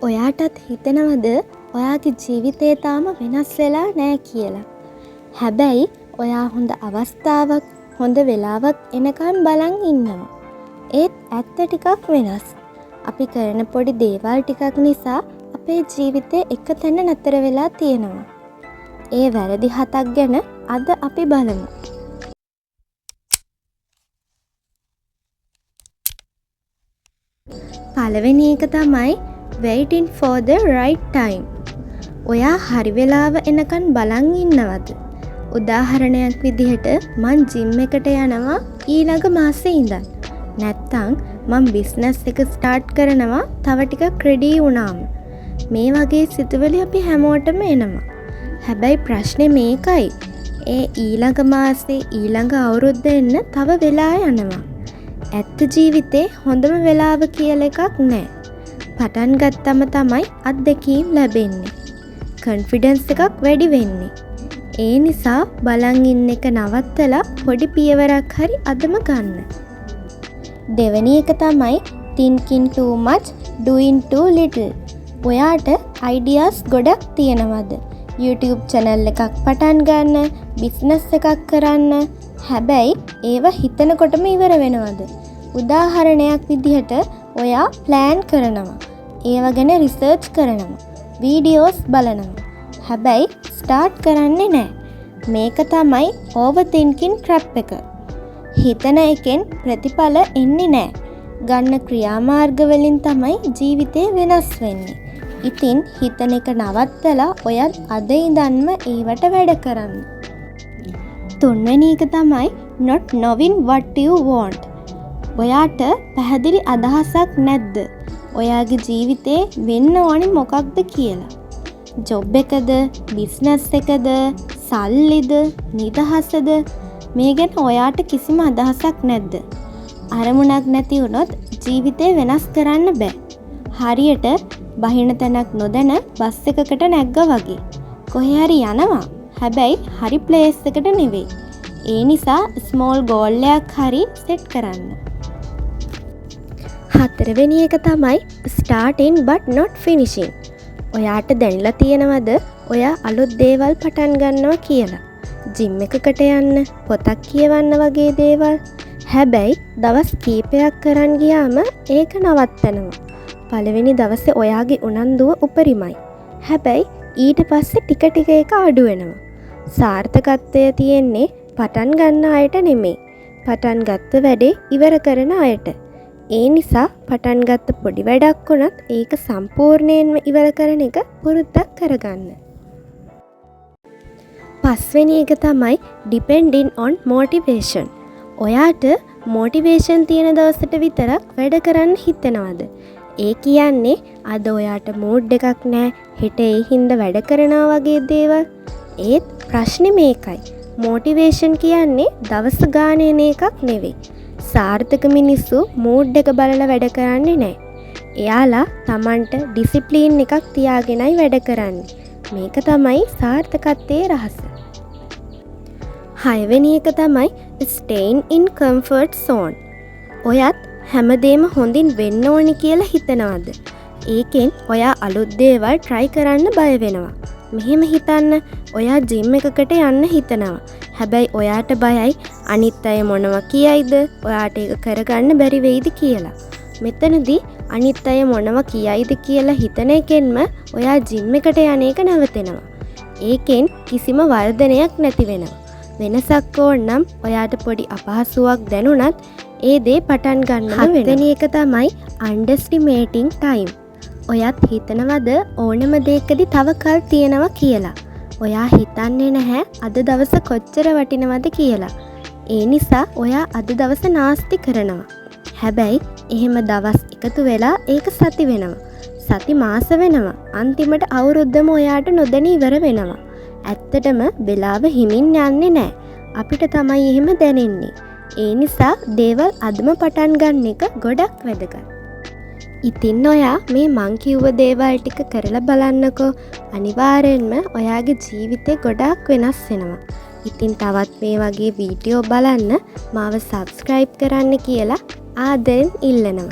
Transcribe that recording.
ඔයාටත් හිතෙනවද ඔයාගේ ජීවිතේ තාම වෙනස් වෙලා නෑ කියලා? හැබැයි ඔයා හොඳ අවස්ථාවක් හොඳ වෙලාවක් එනකන් බලන් ඉන්නවා. ඒත් ඇත්ත ටිකක් වෙනස්. අපි කරන පොඩි දේවල් ටිකක් නිසා අපේ ජීවිතේ එක තැන නතර වෙලා තියෙනවා. ඒ වැරදි 7ක් ගැන අද අපි බලමු. පළවෙනි එක තමයි waiting for the right time. ඔයා හරි වෙලාව එනකන් බලන් ඉන්නවද? උදාහරණයක් විදිහට මං ජිම් එකට යනවා ඊළඟ මාසේ ඉඳන්. නැත්තම් මං බිස්නස් එක ස්ටාර්ට් කරනවා තව ටිකක් රෙඩි වුණාම. මේ වගේ සිතුවිලි අපි හැමෝටම එනවා. හැබැයි ප්‍රශ්නේ මේකයි. ඒ ඊළඟ මාසේ ඊළඟ අවුරුද්ද එන්න තව වෙලා යනවා. ඇත්ත ජීවිතේ හොඳම වෙලාව කියලා එකක් නෑ. පටන් ගත්තම තමයි අත්දැකීම් ලැබෙන්නේ. කොන්ෆිඩන්ස් එකක් වැඩි වෙන්නේ. ඒ නිසා බලන් ඉන්න එක නවත්තලා පොඩි පියවරක් හරි අදම ගන්න. දෙවෙනි එක තමයි thinking too much, doing too little. ඔයාට ideas ගොඩක් තියෙනවද? YouTube channel එකක් පටන් ගන්න, business එකක් කරන්න. හැබැයි ඒව හිතනකොටම ඉවර වෙනවද? උදාහරණයක් විදිහට ඔයා plan කරනවා. ඒව ගැන research කරනවා. videos බලනවා. හැබැයි start කරන්නේ නැහැ. මේක තමයි overthinking trap එක. හිතන එකෙන් ප්‍රතිඵල එන්නේ නැහැ. ගන්න ක්‍රියාමාර්ග වලින් තමයි ජීවිතේ වෙනස් වෙන්නේ. ඉතින් හිතන එක නවත්තලා ඔයත් අද ඉඳන්ම ඒවට වැඩ කරන්න. තුන්වෙනි එක තමයි not knowing what you want. ඔයාට පැහැදිලි අදහසක් නැද්ද? ඔයාගේ ජීවිතේ වෙන්න ඕනි මොකක්ද කියලා? ජොබ් එකද, බිස්නස් එකද, සල්ලිද, නිදහසද? මේ ගැන ඔයාට කිසිම අදහසක් නැද්ද? අරමුණක් නැති වුණොත් ජීවිතේ වෙනස් කරන්න බෑ. හරියට බහින තැනක් නොදැන බස් එකකට නැග්ගා වගේ. කොහේ හරි යනවා. හැබැයි හරි ප්ලේස් එකට නෙවෙයි. ඒ නිසා ස්මෝල් ගෝල් එකක් හරි සෙට් කරන්න. හතරවෙනි එක තමයි starting but not finishing. ඔයාට දැනලා තියෙනවද ඔයා අලුත් දේවල් පටන් ගන්නවා කියලා? ජිම් එකකට යන්න, පොතක් කියවන්න වගේ දේවල්. හැබැයි දවස් කීපයක් කරන් ගියාම ඒක නවත්තනවා. පළවෙනි දවසේ ඔයාගේ උනන්දුව උපරිමයි. හැබැයි ඊට පස්සේ ටික ටික ඒක අඩු වෙනවා. සාර්ථකත්වය තියෙන්නේ පටන් ගන්න අයට නෙමෙයි. පටන් ගත්ත වැඩේ ඉවර කරන අයට. ඒ නිසා පටන් ගත්ත පොඩි වැඩක් වුණත් ඒක සම්පූර්ණයෙන්ම ඉවර කරන එක පුරුද්දක් කරගන්න. පස්වෙනි එක තමයි depending on motivation. ඔයාට motivation තියෙන දවසට විතරක් වැඩ කරන්න හිතෙනවද? ඒ කියන්නේ අද ඔයාට මූඩ් එකක් නැහැ, හෙට ඒ හින්දා වැඩ කරනවා වගේ දේවල්. ඒත් ප්‍රශ්නේ මේකයි. මොටිවේෂන් කියන්නේ දවස ගානේ එන එකක් නෙවෙයි. සාර්ථක මිනිස්සු මූඩ් එක බලලා වැඩ කරන්නේ නැහැ. එයාලා Tamanට ඩිසිප්ලින් එකක් තියාගෙනයි වැඩ කරන්නේ. මේක තමයි සාර්ථකත්වයේ රහස. හයවෙනි එක තමයි staying in comfort zone. ඔයත් හැමදේම හොඳින් වෙන්න ඕනි කියලා හිතනවද? ඒකෙන් ඔයා අලුත් දේවල් try කරන්න බය වෙනවා. මෙහෙම හිතන්න, ඔයා ජිම් එකකට යන්න හිතනවා. හැබැයි ඔයාට බයයි අනිත් අය මොනවා කියයිද? ඔයාට ඒක කරගන්න බැරි වෙයිද කියලා. මෙතනදී අනිත් අය මොනවා කියයිද කියලා හිතන එකෙන්ම ඔයා ජිම් එකට යන එක නැවතෙනවා. ඒකෙන් කිසිම වර්ධනයක් නැති වෙනවා. වෙනසක් ඕන නම් ඔයාට පොඩි අපහසුාවක් දැනුණත් ඒ දේ පටන් ගන්නම වෙනවා. හත්වෙනි එක තමයි underestimating time. ඔයත් හිතනවද ඕනම දෙයකදී තව කල් තියෙනවා කියලා? ඔයා හිතන්නේ නැහැ අද දවස කොච්චර වටිනවද කියලා. ඒ නිසා ඔයා අද දවස නාස්ති කරනවා. හැබැයි එහෙම දවස් එකතු වෙලා ඒක සති වෙනවා. සති මාස වෙනවා. අන්තිමට අවුරුද්දම ඔයාට නොදැනී ඉවර වෙනවා. ඇත්තටම වෙලාව හිමින් යන්නේ නැහැ. අපිට තමයි එහෙම දැනෙන්නේ. ඒ නිසා දේවල් අදම පටන් ගන්න එක ගොඩක් වැදගත්. ඉතින් ඔයා මේ මං කිව්ව දේවල් ටික කරලා බලන්නකෝ. අනිවාර්යෙන්ම ඔයාගේ ජීවිතේ ගොඩක් වෙනස් වෙනවා. ඉතින් තවත් මේ වගේ වීඩියෝ බලන්න මාව subscribe කරන්න කියලා ආදරෙන් ඉල්ලනවා.